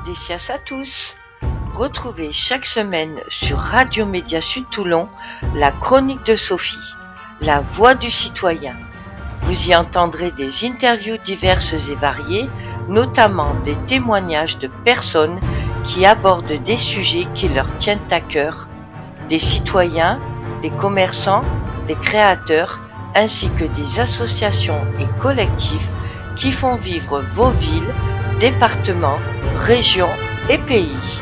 Audacias à tous. Retrouvez chaque semaine sur Radio Média Sud Toulon la chronique de Sophie, la voix du citoyen. Vous y entendrez des interviews diverses et variées, notamment des témoignages de personnes qui abordent des sujets qui leur tiennent à cœur, des citoyens, des commerçants, des créateurs, ainsi que des associations et collectifs qui font vivre vos villes, départements, régions et pays.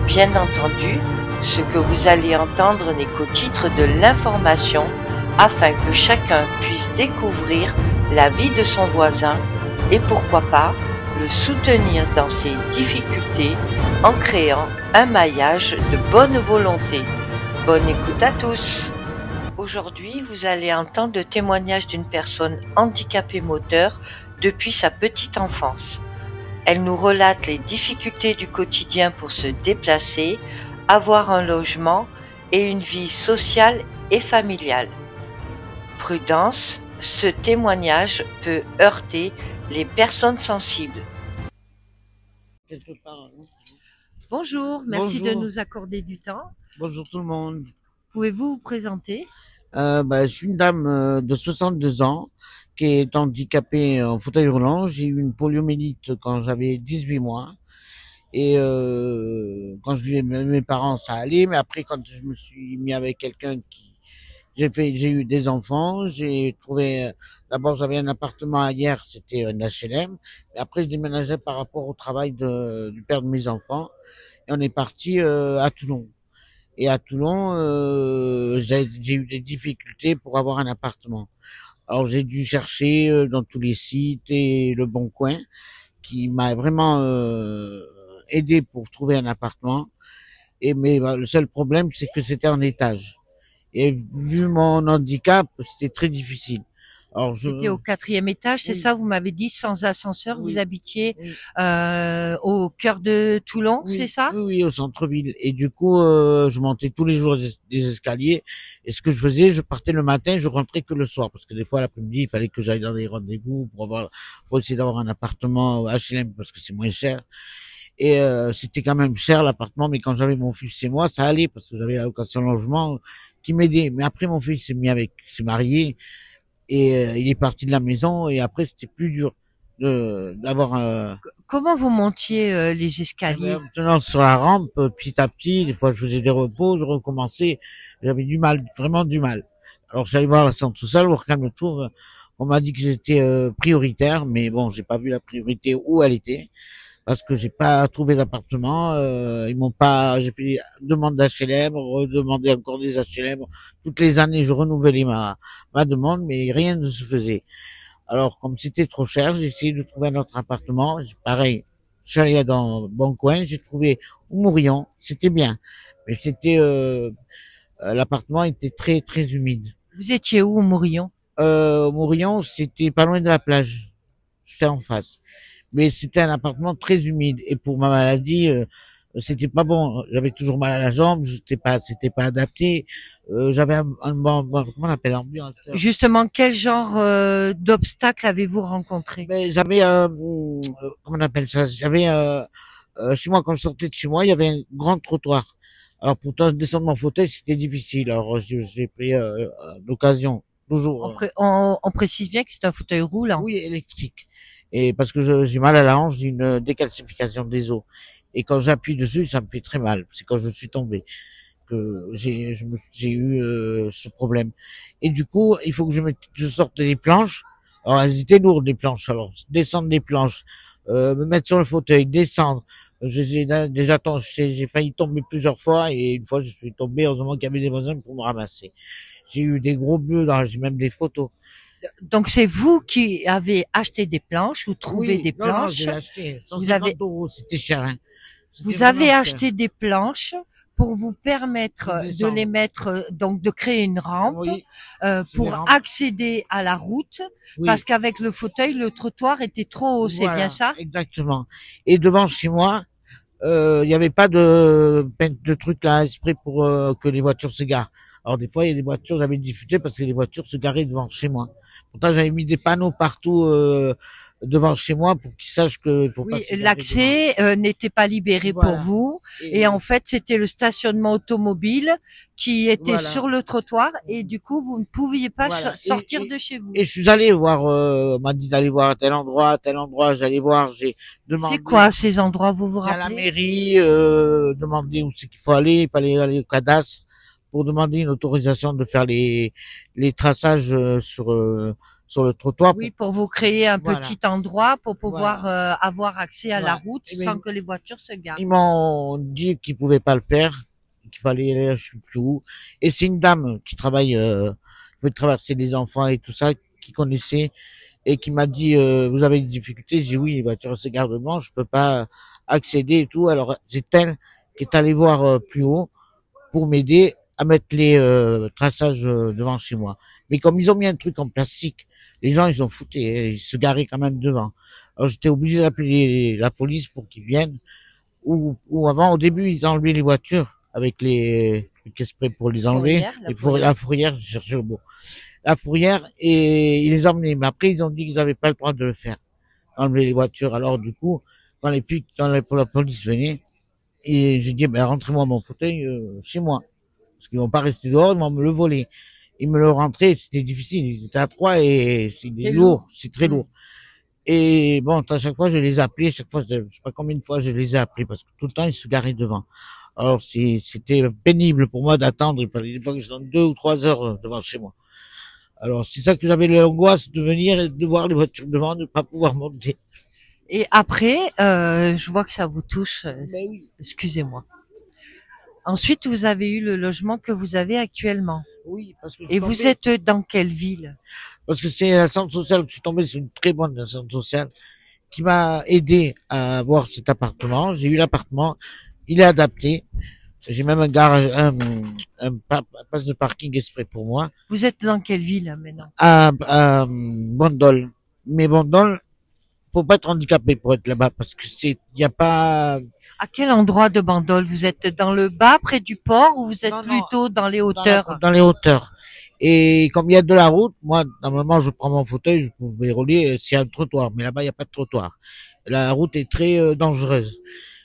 Bien entendu, ce que vous allez entendre n'est qu'au titre de l'information, afin que chacun puisse découvrir la vie de son voisin et pourquoi pas le soutenir dans ses difficultés en créant un maillage de bonne volonté. Bonne écoute à tous. Aujourd'hui, vous allez entendre le témoignage d'une personne handicapée moteur depuis sa petite enfance. Elle nous relate les difficultés du quotidien pour se déplacer, avoir un logement et une vie sociale et familiale. Prudence, ce témoignage peut heurter les personnes sensibles. Bonjour, merci de nous accorder du temps. Bonjour tout le monde. Pouvez-vous vous présenter? Je suis une dame de 62 ans qui est handicapée en fauteuil roulant. J'ai eu une poliomyélite quand j'avais 18 mois. Et quand je vivais avec mes parents, ça allait. Mais après, quand je me suis mis avec quelqu'un j'ai eu des enfants. J'ai trouvé, d'abord j'avais un appartement hier, c'était un HLM. Et après, je déménageais par rapport au travail du père de mes enfants. Et on est parti à Toulon. Et à Toulon, j'ai eu des difficultés pour avoir un appartement. Alors j'ai dû chercher dans tous les sites et le Bon Coin, qui m'a vraiment aidé pour trouver un appartement. Mais le seul problème, c'est que c'était en étage. Et vu mon handicap, c'était très difficile. Alors C'était au 4e étage, c'est Oui. ça, vous m'avez dit, sans ascenseur, Oui. vous habitiez Oui. au cœur de Toulon, Oui, c'est ça? oui, au centre-ville. Et du coup, je montais tous les jours des escaliers. Et ce que je faisais, je partais le matin, je rentrais que le soir. Parce que des fois, l'après-midi, il fallait que j'aille dans des rendez-vous pour essayer d'avoir un appartement au HLM parce que c'est moins cher. Et c'était quand même cher l'appartement, mais quand j'avais mon fils chez moi, ça allait parce que j'avais la location logement qui m'aidait. Mais après, mon fils s'est marié et il est parti de la maison et après, c'était plus dur d'avoir Comment vous montiez les escaliers? maintenant sur la rampe, petit à petit, des fois je faisais des repos, je recommençais, j'avais du mal, vraiment du mal. Alors j'allais voir la centre sociale, voir quand même le tour, on m'a dit que j'étais prioritaire, mais bon, j'ai pas vu la priorité où elle était, parce que j'ai pas trouvé d'appartement, ils m'ont pas, j'ai fait demande d'HLM, redemandé encore des HLM, toutes les années je renouvelais ma demande, mais rien ne se faisait. Alors, comme c'était trop cher, j'ai essayé de trouver un autre appartement. Pareil, je suis allé dans Bon Coin, j'ai trouvé Mourion, c'était bien. Mais l'appartement était très, très humide. Vous étiez où, au Mourillon? Mourion, c'était pas loin de la plage. J'étais en face. Mais c'était un appartement très humide. Et pour ma maladie, c'était pas bon. J'avais toujours mal à la jambe, c'était pas adapté. J'avais comment on appelle, ambiance. Justement, quel genre d'obstacle avez-vous rencontré? Mais j'avais comment on appelle ça? J'avais chez moi quand je sortais de chez moi, il y avait un grand trottoir. Alors pourtant descendre mon fauteuil c'était difficile. Alors j'ai pris l'occasion toujours. On précise bien que c'est un fauteuil roulant. Oui, électrique. Et parce que j'ai mal à la hanche, j'ai une décalcification des os. Et quand j'appuie dessus, ça me fait très mal. C'est quand je suis tombé que j'ai eu ce problème. Et du coup, il faut que je sorte des planches. Alors elles étaient lourdes les planches. Alors descendre des planches, me mettre sur le fauteuil, descendre. J'ai failli tomber plusieurs fois et une fois je suis tombé. Heureusement qu'il y avait des voisins pour me ramasser. J'ai eu des gros bleus, j'ai même des photos. Donc c'est vous qui avez acheté des planches ou trouvé des non, planches. j'ai acheté. 150 Vous avez €, c'était cher. Hein. Vous avez acheté des planches pour vous permettre de les mettre, donc de créer une rampe Oui, pour accéder à la route, oui. parce qu'avec le fauteuil, le trottoir était trop haut, c'est Voilà, bien ça? Exactement. Et devant chez moi, il n'y avait pas de truc là exprès pour que les voitures s'égarent. Alors des fois, il y a des voitures, j'avais discuté parce que les voitures se garaient devant chez moi. Pourtant, j'avais mis des panneaux partout devant chez moi pour qu'ils sachent qu'il faut pas Oui, se garer devant. l'accès n'était pas libéré pour Voilà. vous et Et en fait, c'était le stationnement automobile qui était voilà. sur le trottoir et du coup, vous ne pouviez pas Voilà. sortir de chez vous. Et je suis allé voir, on m'a dit d'aller voir à tel endroit, j'allais voir, j'ai demandé. C'est quoi ces endroits, vous vous C'est à la rappelez? mairie, demander où c'est qu'il faut aller, il fallait aller au cadastre pour demander une autorisation de faire les traçages sur le trottoir. Oui, pour vous créer un Voilà. petit endroit pour pouvoir Voilà. avoir accès à la Voilà. route Eh bien, sans que les voitures se garent. ils m'ont dit qu'ils pouvaient pas le faire, qu'il fallait aller, je sais plus où. Et c'est une dame qui travaille, qui veut traverser les enfants et tout ça, qui connaissait et qui m'a dit vous avez des difficultés. J'ai dit oui, les voitures se gardent devant, je peux pas accéder et tout. Alors c'est elle qui est allée voir plus haut pour m'aider à mettre les traçages devant chez moi. Mais comme ils ont mis un truc en plastique, les gens ils ont fouté, ils se garaient quand même devant. Alors j'étais obligé d'appeler la police pour qu'ils viennent. Ou avant, au début, ils enlevaient les voitures avec les trucs exprès pour les enlever. La fourrière, je cherchais le mot. La fourrière, et ils les emmenaient. Mais après, ils ont dit qu'ils n'avaient pas le droit de le faire. Enlever les voitures. Alors, du coup, quand les flics, la police venait, et j'ai dit, ben, rentrez-moi mon fauteuil, chez moi. Parce qu'ils vont pas rester dehors, ils vont me le voler. Ils me le rentraient, c'était difficile. Ils étaient à trois et c'est lourd, c'est très lourd. Et bon, à chaque fois, je les appelais, chaque fois, je sais pas combien de fois je les ai appelés, parce que tout le temps, ils se garaient devant. Alors, c'était pénible pour moi d'attendre, il fallait des fois que je donne 2 ou 3 heures devant chez moi. Alors, c'est ça que j'avais l'angoisse de venir et de voir les voitures devant, de ne pas pouvoir monter. Et après, je vois que ça vous touche. Ben oui. Excusez-moi. Ensuite, vous avez eu le logement que vous avez actuellement. Oui, parce que Et vous êtes dans quelle ville? Parce que c'est la centre sociale que je suis tombé sur une très bonne centre sociale qui m'a aidé à avoir cet appartement. J'ai eu l'appartement, il est adapté. J'ai même un garage, un place de parking exprès pour moi. Vous êtes dans quelle ville maintenant? À Bandol. Mais Bandol, faut pas être handicapé pour être là-bas parce que il y a pas. À quel endroit de Bandol? Vous êtes dans le bas, près du port, ou vous êtes plutôt dans les hauteurs? Dans les hauteurs. Et comme il y a de la route, moi, normalement, je prends mon fauteuil, je peux rouler s'il y a un trottoir. Mais là-bas, il n'y a pas de trottoir. La route est très dangereuse.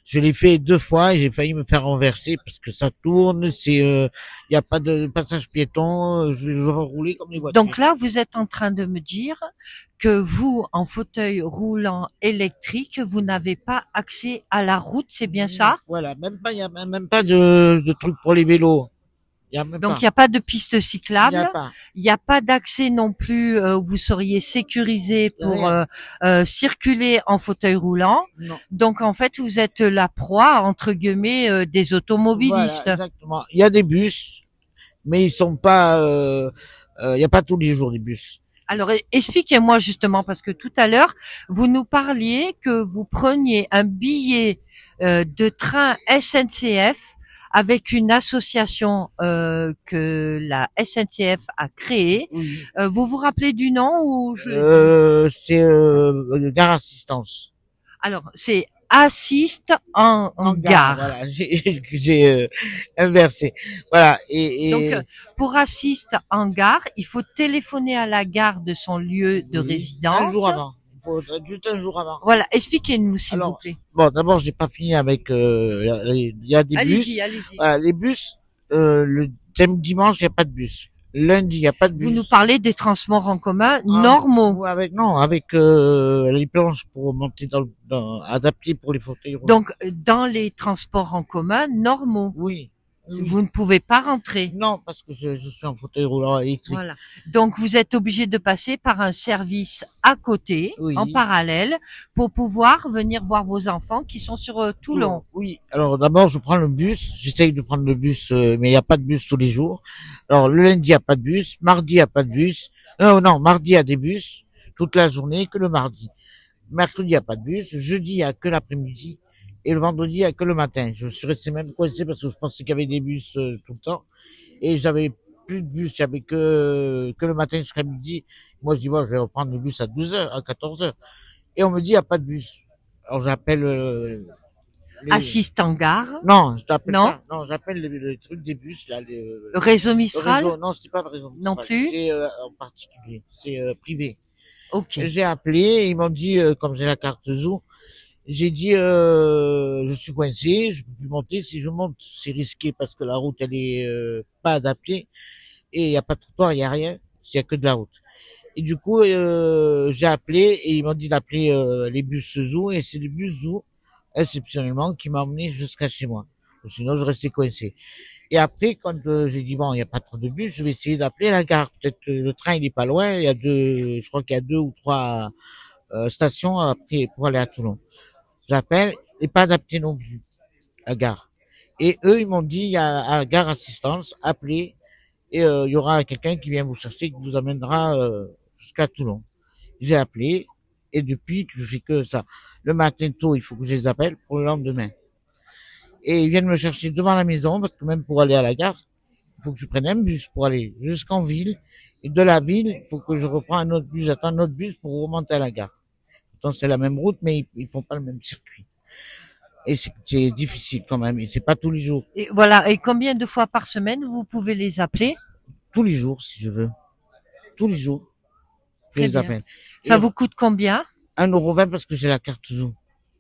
Je l'ai fait 2 fois et j'ai failli me faire renverser parce que ça tourne, il y a pas de passage piéton, je vais rouler comme les voitures. Donc là, vous êtes en train de me dire que vous, en fauteuil roulant électrique, vous n'avez pas accès à la route, c'est bien ça? Voilà, il y a même pas de truc pour les vélos. Donc il n'y a pas de piste cyclable, il n'y a pas d'accès non plus où vous seriez sécurisé pour circuler en fauteuil roulant. Non. Donc en fait vous êtes la proie entre guillemets des automobilistes. Voilà, exactement. Il y a des bus, mais ils sont pas. Il n'y a pas tous les jours des bus. Alors expliquez-moi justement parce que tout à l'heure vous nous parliez que vous preniez un billet de train SNCF avec une association que la SNCF a créée. Oui. Vous vous rappelez du nom ou c'est Gare Assistance. Alors c'est assiste en gare. Voilà, j'ai inversé. Voilà. Et donc pour assiste en gare, il faut téléphoner à la gare de son lieu de résidence. Un jour avant. Juste un jour avant. Voilà, expliquez-nous s'il vous plaît. Bon, d'abord, j'ai pas fini avec. Il y a des bus. Allez-y. Voilà, les bus. Le dimanche, il y a pas de bus. Lundi, il y a pas de bus. Vous nous parlez des transports en commun normaux. Avec les planches pour monter adaptées pour les fauteuils roulants. Donc dans les transports en commun normaux. Oui. Vous ne pouvez pas rentrer. Non, parce que je suis en fauteuil roulant électrique. Voilà. Donc vous êtes obligé de passer par un service à côté, en parallèle, pour pouvoir venir voir vos enfants qui sont sur Toulon. Oui. Alors d'abord, je prends le bus. J'essaye de prendre le bus, mais il n'y a pas de bus tous les jours. Alors le lundi, il n'y a pas de bus. Mardi, il n'y a pas de bus. Non, mardi, il y a des bus toute la journée, que le mardi. Mercredi, il n'y a pas de bus. Jeudi, il n'y a que l'après-midi. Et le vendredi, il n'y a que le matin. Je suis resté même coincé parce que je pensais qu'il y avait des bus tout le temps. Et j'avais plus de bus. Il y avait que le matin jusqu'à midi. Moi, je dis, bon, je vais reprendre le bus à 12h, à 14h. Et on me dit, il n'y a pas de bus. Alors, j'appelle Assistant gare. Non, je t'appelle Non. pas. Non, j'appelle le truc des bus, là, Le réseau le Mistral. réseau. Non, c'était pas le réseau. Non Mistral. plus. C'est, en particulier. C'est, privé. Ok. J'ai appelé, et ils m'ont dit, comme j'ai la carte Zoo, j'ai dit, je suis coincé, je peux plus monter. Si je monte, c'est risqué parce que la route, elle est, pas adaptée. Et il y a pas de trottoir, il y a rien. Il y a que de la route. Et du coup, j'ai appelé et ils m'ont dit d'appeler les bus Zoo et c'est les bus Zoo, exceptionnellement, qui m'ont emmené jusqu'à chez moi. Sinon, je restais coincé. Et après, quand j'ai dit bon, il n'y a pas trop de bus, je vais essayer d'appeler la gare. Peut-être le train il est pas loin. Il y a je crois qu'il y a 2 ou 3 stations après pour aller à Toulon. J'appelle et pas adapté non plus la gare. Et eux, ils m'ont dit il y a à Gare Assistance, appelez et il y aura quelqu'un qui vient vous chercher, qui vous amènera jusqu'à Toulon. J'ai appelé et depuis, je fais que ça. Le matin tôt, il faut que je les appelle pour le lendemain. Et ils viennent me chercher devant la maison parce que même pour aller à la gare, il faut que je prenne un bus pour aller jusqu'en ville. Et de la ville, il faut que je reprends un autre bus, j'attends un autre bus pour remonter à la gare. Pourtant, c'est la même route, mais ils font pas le même circuit. Et c'est difficile quand même. Et c'est pas tous les jours. Et voilà. Et combien de fois par semaine vous pouvez les appeler? Tous les jours, si je veux. Tous les jours. Je Très les bien. appelle. Ça Et vous coûte combien? 1,20 € parce que j'ai la carte Zoo.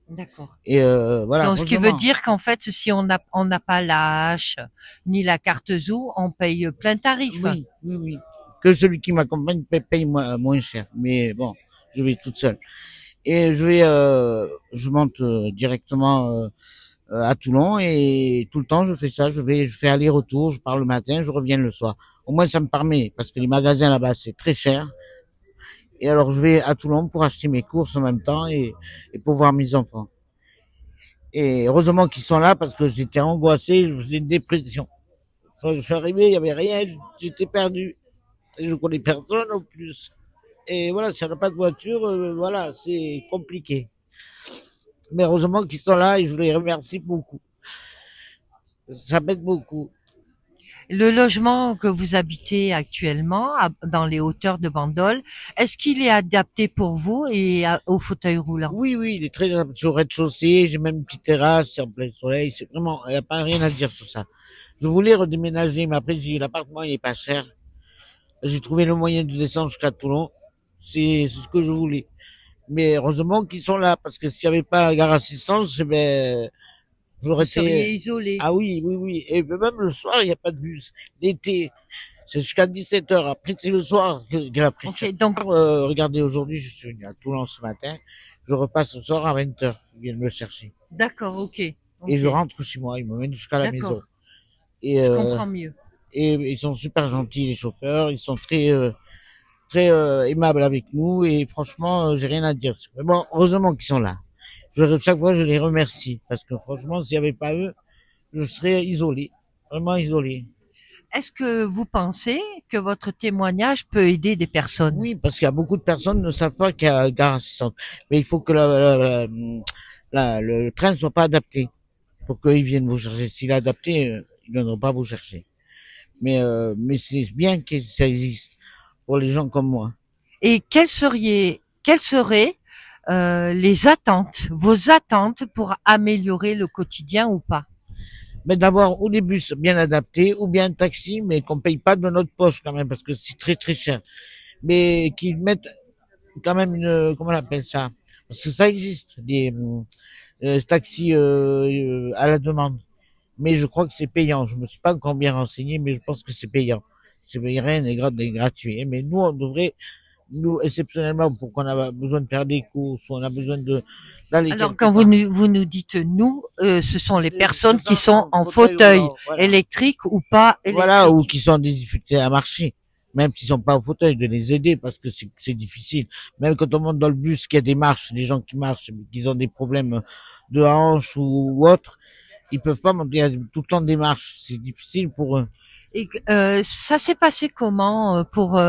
D'accord. Et voilà. Donc, ce qui veut franchement, dire qu'en fait, si on n'a pas la hache ni la carte Zoo, on paye plein tarif. oui, oui, oui. Que celui qui m'accompagne paye moins cher. Mais bon, je vais toute seule. Et je monte directement à Toulon et tout le temps je fais ça. Je fais aller-retour. Je pars le matin, je reviens le soir. Au moins ça me permet parce que les magasins là-bas c'est très cher. Et alors je vais à Toulon pour acheter mes courses en même temps et pour voir mes enfants. Et heureusement qu'ils sont là parce que j'étais angoissé, je faisais une dépression. Quand je suis arrivé, il y avait rien, j'étais perdu. Et je connais personne en plus. Et voilà, si on n'a pas de voiture, voilà, c'est compliqué. Mais heureusement qu'ils sont là et je les remercie beaucoup. Ça m'aide beaucoup. Le logement que vous habitez actuellement, dans les hauteurs de Bandol, est-ce qu'il est adapté pour vous et au fauteuil roulant? Oui, oui, il est très adapté au rez-de-chaussée, j'ai même une petite terrasse, c'est en plein soleil, c'est vraiment, il n'y a pas rien à dire sur ça. Je voulais redéménager, mais après, j'ai dit, l'appartement, il est pas cher. J'ai trouvé le moyen de descendre jusqu'à Toulon. C'est ce que je voulais. Mais heureusement qu'ils sont là, parce que s'il n'y avait pas Gare Assistance, eh ben, Vous j'aurais seriez été, isolé. ah oui, oui, oui. Et même le soir, il n'y a pas de bus. L'été, c'est jusqu'à 17h. Après, c'est le soir que la prise. Ok, donc Regardez, aujourd'hui, je suis venu à Toulon ce matin. Je repasse ce soir à 20h. Ils viennent me chercher. d'accord, ok. Et je rentre chez moi. Ils me mènent jusqu'à la maison. D'accord, Et, je comprends mieux. et ils sont super gentils, les chauffeurs. Ils sont très aimables avec nous. Et franchement, j'ai rien à dire. Mais bon, heureusement qu'ils sont là. Chaque fois, je les remercie. Parce que franchement, s'il n'y avait pas eux, je serais isolé. Vraiment isolé. Est-ce que vous pensez que votre témoignage peut aider des personnes? Oui, parce qu'il y a beaucoup de personnes qui ne savent pas qu'il y a Gare Assistante. Mais il faut que le train ne soit pas adapté pour qu'ils viennent vous chercher. S'il est adapté, ils ne viendront pas vous chercher. Mais c'est bien que ça existe pour les gens comme moi. Et quelles seraient les attentes, vos attentes pour améliorer le quotidien ou pas? Mais d'avoir ou des bus bien adaptés ou bien un taxi, mais qu'on paye pas de notre poche quand même, parce que c'est très très cher. Mais qu'ils mettent quand même comment on appelle ça? Parce que ça existe, des taxis à la demande. Mais je crois que c'est payant. Je me suis pas encore bien renseigné, mais je pense que c'est payant. C'est rien n'est gratuit. Mais nous, on devrait, nous, exceptionnellement, pour qu'on a besoin de faire des courses, ou on a besoin d'aller Alors, quelque quand part. vous nous dites nous, ce sont les personnes qui gens sont en fauteuil fauteuil roulant, voilà. électrique ou pas électrique. Voilà, ou qui sont en difficulté à marcher. Même s'ils sont pas au fauteuil, de les aider parce que c'est difficile. Même quand on monte dans le bus, qu'il y a des marches, des gens qui marchent, qui ont des problèmes de hanche ou autre, ils peuvent pas monter, il y a tout le temps des marches. C'est difficile pour eux. Et ça s'est passé comment pour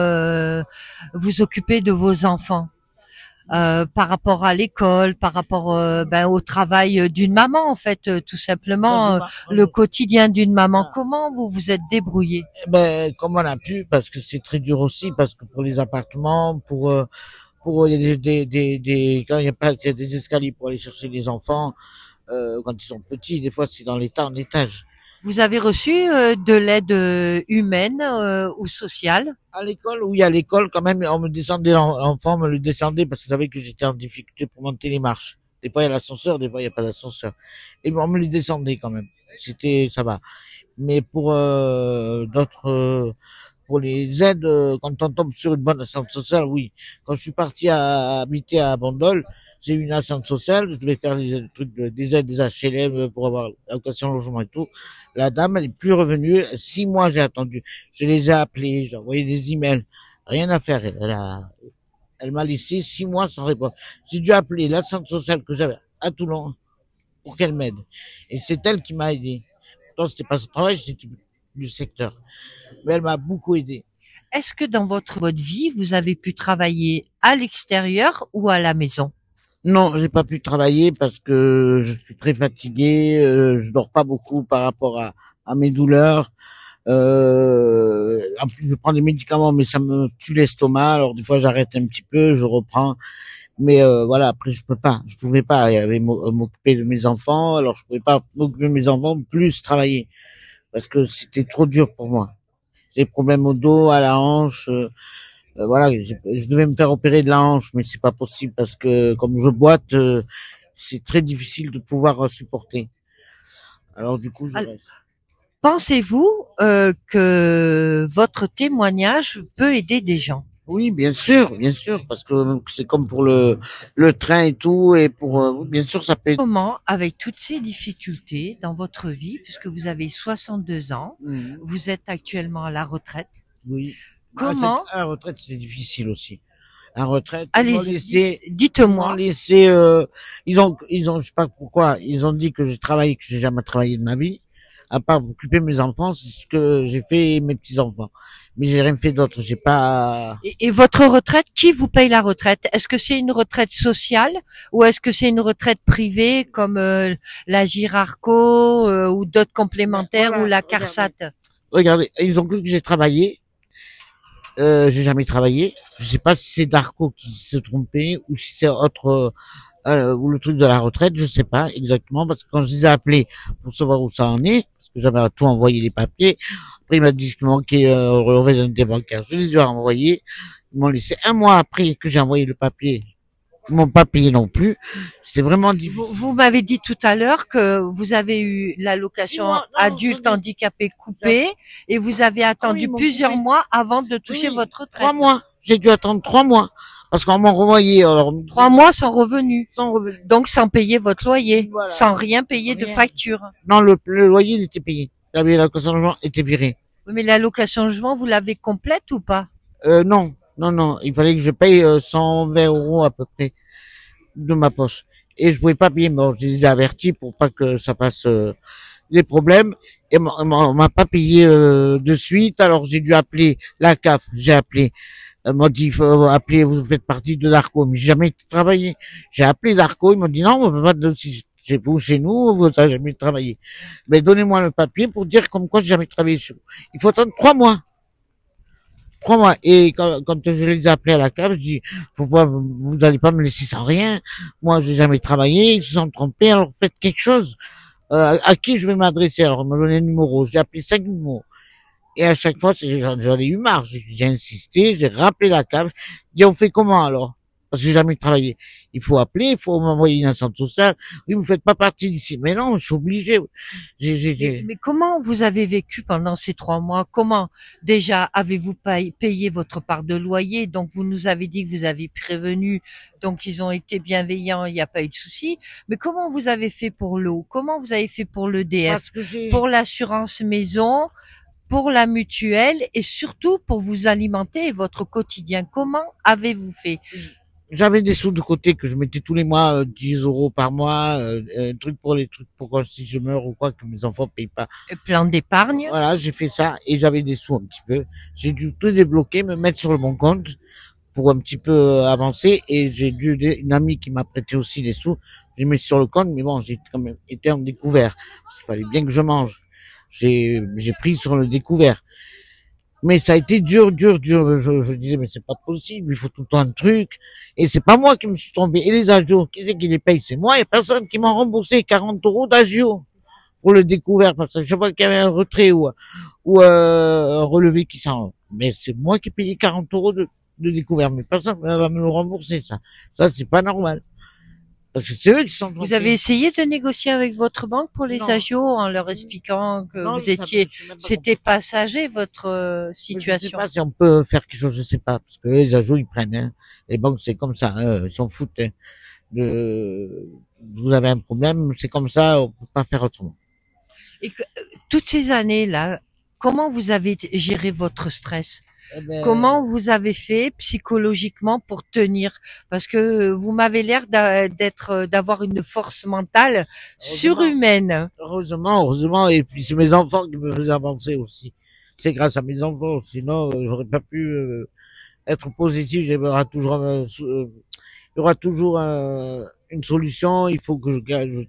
vous occuper de vos enfants par rapport à l'école, par rapport au travail d'une maman en fait, tout simplement le quotidien d'une maman. Ah. Comment vous vous êtes débrouillé? Eh ben, comme on a pu, parce que c'est très dur aussi, parce que pour les appartements, il y a quand il y a pas, il y a des escaliers pour aller chercher les enfants, Quand ils sont petits, des fois c'est dans l'état en étage. Vous avez reçu de l'aide humaine ou sociale? À l'école, oui, à l'école, quand même, on me descendait, l'enfant me le descendait parce qu'il savait que j'étais en difficulté pour monter les marches. Des fois, il y a l'ascenseur, des fois, il n'y a pas d'ascenseur. Et on me les descendait quand même. Ça va. Mais pour d'autres, pour les aides, quand on tombe sur une bonne ascenseur sociale, oui. Quand je suis parti habiter à Bandol, j'ai eu une ascenseur sociale, je devais faire des trucs, des aides, des HLM pour avoir l'allocation logement et tout. La dame, elle est plus revenue. 6 mois, j'ai attendu. Je les ai appelés, j'ai envoyé des emails. Rien à faire. Elle m'a laissé 6 mois sans réponse. J'ai dû appeler l'ascenseur sociale que j'avais à Toulon pour qu'elle m'aide. Et c'est elle qui m'a aidé. Donc, c'était pas son travail, j'étais du secteur. Mais elle m'a beaucoup aidé. Est-ce que dans votre vie, vous avez pu travailler à l'extérieur ou à la maison? Non, j'ai pas pu travailler parce que je suis très fatigué, je dors pas beaucoup par rapport à mes douleurs. En plus, je prends des médicaments, mais ça me tue l'estomac. Alors des fois, j'arrête un petit peu, je reprends. Mais voilà, après, je pouvais pas. Il y avait m'occuper de mes enfants, alors je pouvais pas m'occuper de mes enfants plus travailler parce que c'était trop dur pour moi. J'ai des problèmes au dos, à la hanche. Voilà, je devais me faire opérer de la hanche, mais c'est pas possible parce que comme je boite, c'est très difficile de pouvoir supporter. Alors du coup, je reste. Pensez-vous que votre témoignage peut aider des gens? Oui, bien sûr, parce que c'est comme pour le train et tout, et pour bien sûr ça peut. Comment, avec toutes ces difficultés dans votre vie, puisque vous avez 62 ans, vous êtes actuellement à la retraite, Oui. comment, La retraite, c'est difficile aussi. La retraite, allez-y, dites-moi. ils ont, je sais pas pourquoi, ils ont dit que j'ai travaillé, que j'ai jamais travaillé de ma vie. À part m'occuper de mes enfants, c'est ce que j'ai fait mes petits-enfants. Mais j'ai rien fait d'autre, j'ai pas. Et votre retraite, qui vous paye la retraite? Est-ce que c'est une retraite sociale ou est-ce que c'est une retraite privée comme la Girarco ou d'autres complémentaires Voilà, ou la CARSAT? Regardez, ils ont cru que j'ai travaillé. J'ai jamais travaillé. Je sais pas si c'est Darco qui se trompait ou si c'est autre ou le truc de la retraite, je sais pas exactement parce que quand je les ai appelés pour savoir où ça en est, parce que j'avais tout envoyé les papiers, après il m'a dit qu'il manquait le relevé d'identité bancaire. Je les ai envoyés, ils m'ont laissé un mois après que j'ai envoyé le papier. Ils m'ont pas payé non plus. C'était vraiment difficile. Vous m'avez dit tout à l'heure que vous avez eu l'allocation adulte handicapé coupée et vous avez attendu plusieurs mois avant de toucher votre retraite. 3 mois. J'ai dû attendre 3 mois. Parce qu'on m'a renvoyé, alors. 3 mois sans revenu. Sans revenu. Donc sans payer votre loyer. Voilà. Sans rien payer de facture. Non, le loyer, il était payé. L'allocation logement était virée. Oui, mais l'allocation logement, vous l'avez complète ou pas? Non. Il fallait que je paye 120 € à peu près de ma poche. Et je pouvais pas payer, mais je les ai avertis pour pas que ça fasse des problèmes. Et on m'a pas payé de suite, alors j'ai dû appeler la CAF. J'ai appelé. Elle m'a dit, il faut appeler, vous faites partie de l'ARCO. Mais j'ai jamais travaillé. J'ai appelé l'ARCO, ils m'ont dit non, on peut pas de chez vous, chez nous, vous n'avez jamais travaillé. Mais donnez-moi le papier pour dire comme quoi j'ai jamais travaillé chez vous. Il faut attendre 3 mois. 3 mois. Et quand je les ai appelés à la CAF, je dis, faut pas, vous allez pas me laisser sans rien. Moi, j'ai jamais travaillé, ils se sont trompés, alors faites quelque chose. À qui je vais m'adresser? Alors, on m'a donné le numéro. J'ai appelé 5 numéros. Et à chaque fois, j'en ai eu marre. J'ai insisté, j'ai rappelé la CAF. J'ai dit, on fait comment alors? Parce que j'ai jamais travaillé. Il faut appeler, il faut m'envoyer une assurance sociale. Oui, vous faites pas partie d'ici. Mais non, je suis obligé. Mais comment vous avez vécu pendant ces 3 mois? Comment déjà avez-vous payé votre part de loyer? Donc vous nous avez dit que vous avez prévenu, donc ils ont été bienveillants, il n'y a pas eu de souci. Mais comment vous avez fait pour l'eau? Comment vous avez fait pour l'EDF? Pour l'assurance maison? Pour la mutuelle et surtout pour vous alimenter et votre quotidien? Comment avez-vous fait? J'avais des sous de côté que je mettais tous les mois, 10 € par mois, un truc pour les trucs pour quand si je meurs ou quoi que mes enfants payent pas. Plan d'épargne. Voilà, j'ai fait ça et j'avais des sous un petit peu. J'ai dû tout débloquer, me mettre sur le bon compte pour un petit peu avancer et j'ai dû une amie qui m'a prêté aussi des sous. J'ai mis sur le compte, mais bon, j'ai quand même été en découvert parce qu'il fallait bien que je mange. J'ai pris sur le découvert. Mais ça a été dur, dur, dur. Je disais, mais c'est pas possible, il faut tout le temps un truc. Et c'est pas moi qui me suis trompé. Et les agios, qui c'est qui les paye? C'est moi. Il y a personne qui m'a remboursé 40 euros d'agio pour le découvert, parce que je vois qu'il y avait un retrait ou un relevé qui s'en, mais c'est moi qui ai payé 40 euros de découvert. Mais personne ne va me le rembourser, ça. Ça, c'est pas normal. Parce que c'est eux qui sont Vous avez essayé de négocier avec votre banque pour les Non. agios en leur expliquant que Non, vous étiez, je sais même pas c'était passager votre comment. Je sais situation. pas si on peut faire quelque chose, je sais pas, parce que les agios, ils prennent, hein. Les banques, c'est comme ça, hein, ils s'en foutent, hein. Vous avez un problème, c'est comme ça, on peut pas faire autrement. Et que, toutes ces années-là, comment vous avez géré votre stress? Eh ben, Comment vous avez fait psychologiquement pour tenir? Parce que vous m'avez l'air d'avoir une force mentale surhumaine. heureusement, et puis c'est mes enfants qui me faisaient avancer aussi. C'est grâce à mes enfants, sinon j'aurais pas pu être positif. Il y aura toujours une solution. Il faut que je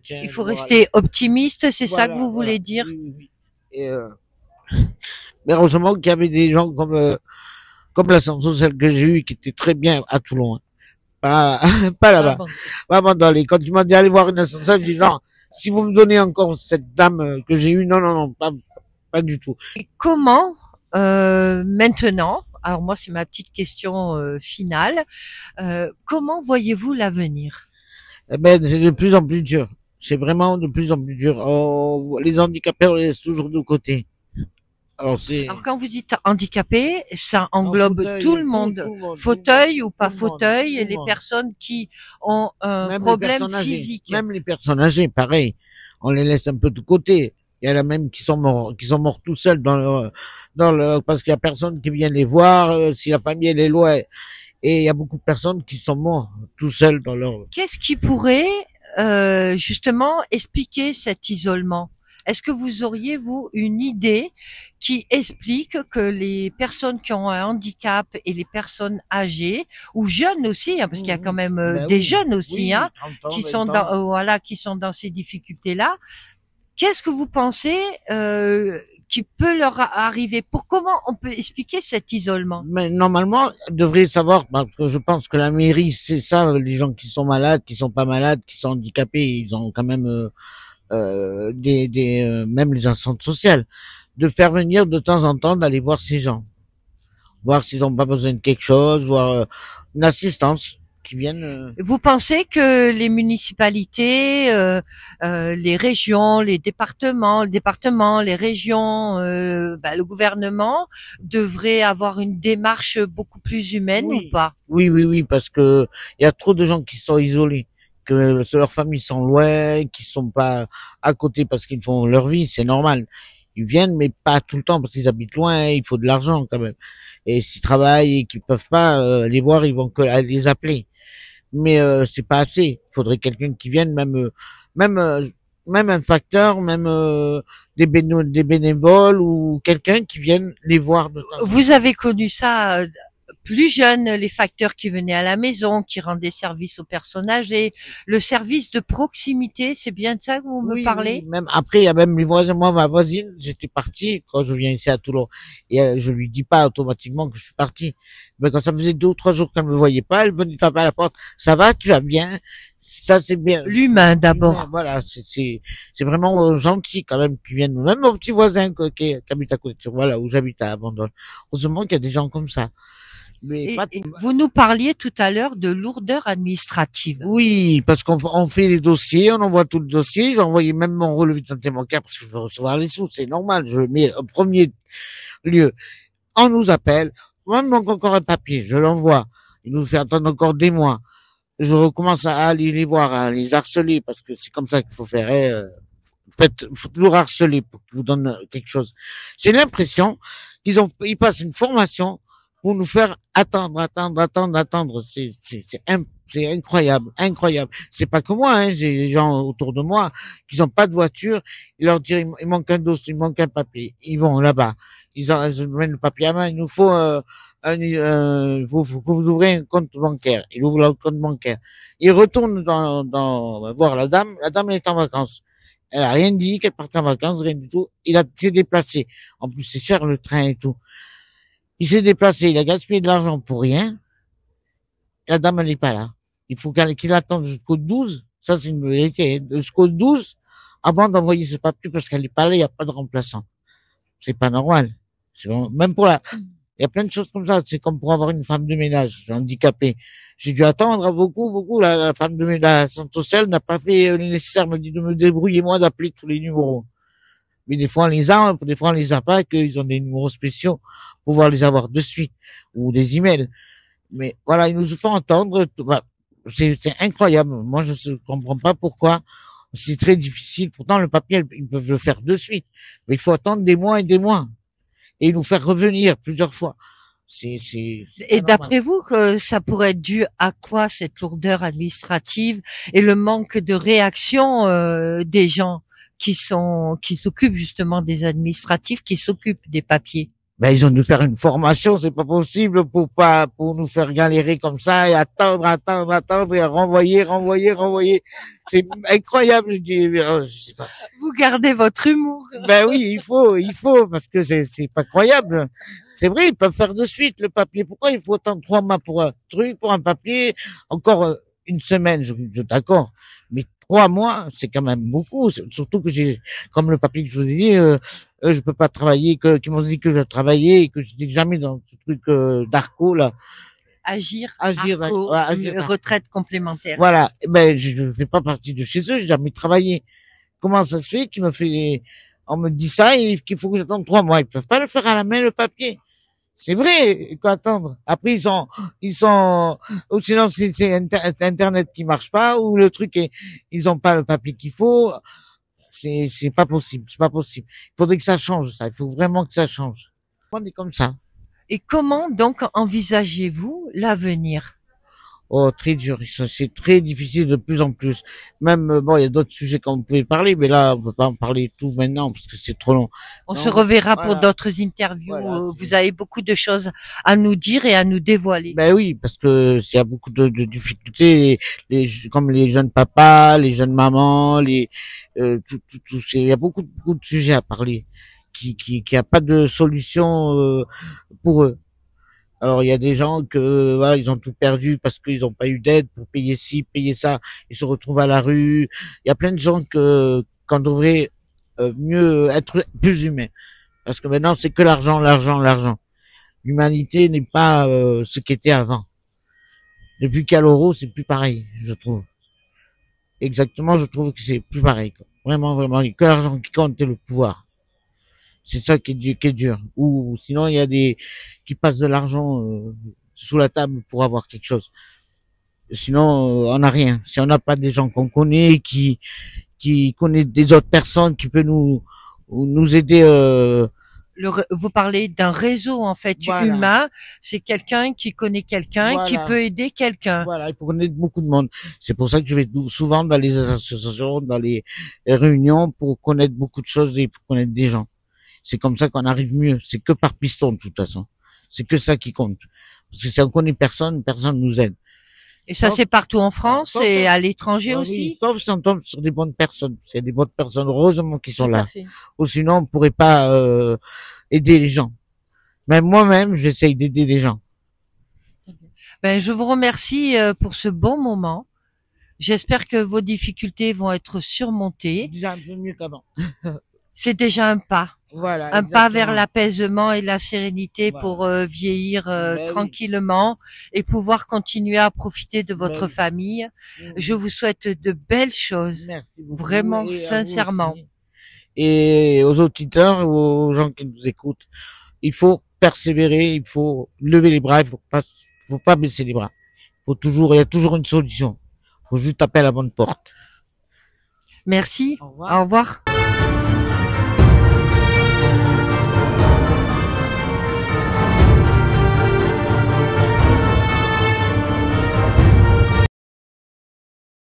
tiens. Il faut rester optimiste, c'est ça que vous Voilà. voulez dire? Oui, oui, oui. Et mais heureusement qu'il y avait des gens comme l'ascension sociale que j'ai eu qui était très bien à Toulon, hein. Pas pas Ah là-bas. bon. Vraiment dans les. Quand tu m'as dit aller voir une ascension, j'ai dit non. Si vous me donnez encore cette dame que j'ai eue, non, non, non, pas du tout. Et comment maintenant, alors moi c'est ma petite question finale, comment voyez-vous l'avenir? Eh ben, c'est de plus en plus dur. C'est vraiment de plus en plus dur. Les handicapés, on les laisse toujours de côté. Alors c'est Alors quand vous dites handicapé, ça en englobe fauteuil, tout le monde, tout le monde, fauteuil ou pas tout le monde, fauteuil, tout et le les monde. personnes qui ont un Même les problème personnes âgées, physique. même les personnes âgées, pareil. On les laisse un peu de côté. Il y en a même qui sont morts tout seuls parce qu'il y a personne qui vient les voir, si la famille elle est loin. Et il y a beaucoup de personnes qui sont morts tout seuls dans leur. Qu'est-ce qui pourrait justement expliquer cet isolement? Est-ce que vous auriez, vous, une idée qui explique que les personnes qui ont un handicap et les personnes âgées, ou jeunes aussi, hein, parce qu'il y a quand même Ben des oui, jeunes aussi, oui, hein, 30 ans, qui 20 sont ans. dans, voilà, qui sont dans ces difficultés-là. Qu'est-ce que vous pensez qui peut leur arriver? Comment on peut expliquer cet isolement? Mais normalement, ils devraient savoir, parce que je pense que la mairie, c'est ça, les gens qui sont malades, qui sont pas malades, qui sont handicapés, ils ont quand même même les instances sociales, de faire venir de temps en temps d'aller voir ces gens, voir s'ils ont pas besoin de quelque chose, voir une assistance qui vienne. Vous pensez que les municipalités, les régions, les régions, le gouvernement devraient avoir une démarche beaucoup plus humaine ou Oui, pas? oui, parce que il y a trop de gens qui sont isolés, que leurs familles sont loin, qui sont pas à côté parce qu'ils font leur vie, c'est normal. Ils viennent, mais pas tout le temps parce qu'ils habitent loin, il faut de l'argent quand même. Et s'ils travaillent et qu'ils peuvent pas les voir, ils vont que les appeler. Mais c'est pas assez. Il faudrait quelqu'un qui vienne, même même un facteur, même des bénévoles ou quelqu'un qui vienne les voir de temps en temps. Vous avez connu ça plus jeune, les facteurs qui venaient à la maison, qui rendaient service aux personnes âgées, le service de proximité, c'est bien de ça que vous me Oui, parlez? même après, il y a même les voisins. Moi, ma voisine, j'étais parti quand je viens ici à Toulon. Et je lui dis pas automatiquement que je suis parti. Mais quand ça faisait 2 ou 3 jours qu'elle me voyait pas, elle venait taper à la porte. Ça va, tu vas bien? Ça, c'est bien. L'humain d'abord. Voilà, c'est vraiment gentil quand même qui viennent. Même mon petit voisin qui habite à côté, voilà, où j'habite à Abandon. Heureusement qu'il y a des gens comme ça. Mais pas Et vous nous parliez tout à l'heure de lourdeur administrative. Oui, parce on fait les dossiers, on envoie tout le dossier. J'ai envoyé même mon relevé de santé bancaire parce que je veux recevoir les sous, c'est normal. Je le mets au premier lieu. On nous appelle, moi, il me manque encore un papier, je l'envoie. Il nous fait attendre encore des mois. Je recommence à aller les voir, à les harceler parce que c'est comme ça qu'il faut faire. Faut toujours harceler pour qu'ils vous donnent quelque chose. J'ai l'impression ils passent une formation pour nous faire attendre. C'est incroyable, incroyable. C'est pas que moi, hein. J'ai des gens autour de moi qui n'ont pas de voiture. Ils leur disent, il manque un dossier, il manque un papier. Ils vont là-bas. Ils mènent le papier à main. Il nous faut, faut vous ouvrir un compte bancaire. Ils ouvrent le compte bancaire. Ils retournent voir la dame. La dame, elle est en vacances. Elle a rien dit qu'elle partait en vacances, rien du tout. Il s'est déplacé. En plus, c'est cher le train et tout. Il s'est déplacé, il a gaspillé de l'argent pour rien. La dame, elle n'est pas là. Il faut qu'il attende jusqu'au 12. Ça, c'est une vérité. Jusqu'au 12, avant d'envoyer ce papier, parce qu'elle n'est pas là, il n'y a pas de remplaçant. C'est pas normal. Même pour il y a plein de choses comme ça. C'est comme pour avoir une femme de ménage handicapée. J'ai dû attendre beaucoup. La femme de ménage, la centre sociale n'a pas fait le nécessaire, me dit de me débrouiller moi d'appeler tous les numéros. Mais des fois on les a, des fois on les a pas, qu'ils ont des numéros spéciaux pour pouvoir les avoir de suite ou des emails. Mais voilà, ils nous font entendre. C'est incroyable. Moi, je ne comprends pas pourquoi. C'est très difficile. Pourtant, le papier, ils peuvent le faire de suite. Mais il faut attendre des mois et des mois. Et nous faire revenir plusieurs fois. Et d'après vous, que ça pourrait être dû à quoi, cette lourdeur administrative et le manque de réaction des gens qui s'occupent justement des administratifs, qui s'occupent des papiers? Ben, ils ont dû faire une formation, c'est pas possible pour nous faire galérer comme ça et attendre et renvoyer. C'est incroyable, je sais pas. Vous gardez votre humour. Ben oui, il faut, parce que c'est pas croyable. C'est vrai, ils peuvent faire de suite le papier. Pourquoi il faut attendre 3 mois pour un truc, pour un papier? Encore une semaine, je d'accord. Mais 3 mois, c'est quand même beaucoup. Surtout que comme le papier que je vous ai dit, je peux pas travailler, qu'ils m'ont dit que je travaillais et que je n'étais jamais dans ce truc d'Arco là. Agir, retraite complémentaire. Voilà. Ben, je ne fais pas partie de chez eux, j'ai jamais travaillé. Comment ça se fait on me dit ça et qu'il faut que j'attende 3 mois. Ils peuvent pas le faire à la main, le papier. C'est vrai, il faut attendre. Après, ou sinon c'est Internet qui marche pas, ou le truc ils ont pas le papier qu'il faut. C'est pas possible, c'est pas possible. Il faudrait que ça change, ça. Il faut vraiment que ça change. On est comme ça. Et comment donc envisagez-vous l'avenir? Oh, très dur. C'est très difficile de plus en plus. Même, bon, il y a d'autres sujets qu'on pouvait parler, mais là, on peut pas en parler tout maintenant parce que c'est trop long. On se reverra pour d'autres interviews. Voilà, vous avez beaucoup de choses à nous dire et à nous dévoiler. Ben oui, parce que il y a beaucoup de difficultés, comme les jeunes papas, les jeunes mamans, il y a beaucoup de sujets à parler qui a pas de solution pour eux. Alors il y a des gens que voilà, ils ont tout perdu parce qu'ils n'ont pas eu d'aide pour payer ci, payer ça, ils se retrouvent à la rue. Il y a plein de gens qu'on devrait mieux être plus humain, parce que maintenant c'est que l'argent. L'humanité n'est pas ce qu'était avant. Depuis qu'il y a l'euro, c'est plus pareil, je trouve. Exactement, je trouve que c'est plus pareil. Quoi. Vraiment, il n'y a que l'argent qui compte et le pouvoir. C'est ça qui est dur. Ou sinon, il y a qui passent de l'argent sous la table pour avoir quelque chose. Sinon, on n'a rien. Si on n'a pas des gens qu'on connaît, qui connaissent des autres personnes, qui peut nous aider. Vous parlez d'un réseau en fait humain. C'est quelqu'un qui connaît quelqu'un, qui peut aider quelqu'un. Voilà, il faut connaître beaucoup de monde. C'est pour ça que je vais souvent dans les associations, dans les réunions, pour connaître beaucoup de choses et pour connaître des gens. C'est comme ça qu'on arrive mieux. C'est que par piston, de toute façon. C'est que ça qui compte. Parce que si on connaît personne nous aide. Et ça, c'est partout en France et à l'étranger aussi? Oui, sauf si on tombe sur des bonnes personnes. C'est des bonnes personnes, heureusement, qui sont là. Ou sinon, on pourrait pas aider les gens. Même moi-même, j'essaye d'aider les gens. Ben, je vous remercie pour ce bon moment. J'espère que vos difficultés vont être surmontées. Déjà un peu mieux qu'avant. C'est déjà un pas. Voilà, un pas vers l'apaisement et la sérénité pour vieillir tranquillement et pouvoir continuer à profiter de votre famille. Je vous souhaite de belles choses. Merci beaucoup. Vraiment, sincèrement. Et aux auditeurs, aux gens qui nous écoutent, il faut persévérer, il faut lever les bras, il faut pas baisser les bras. Il y a toujours une solution. Il faut juste taper à la bonne porte. Merci. Au revoir. Au revoir.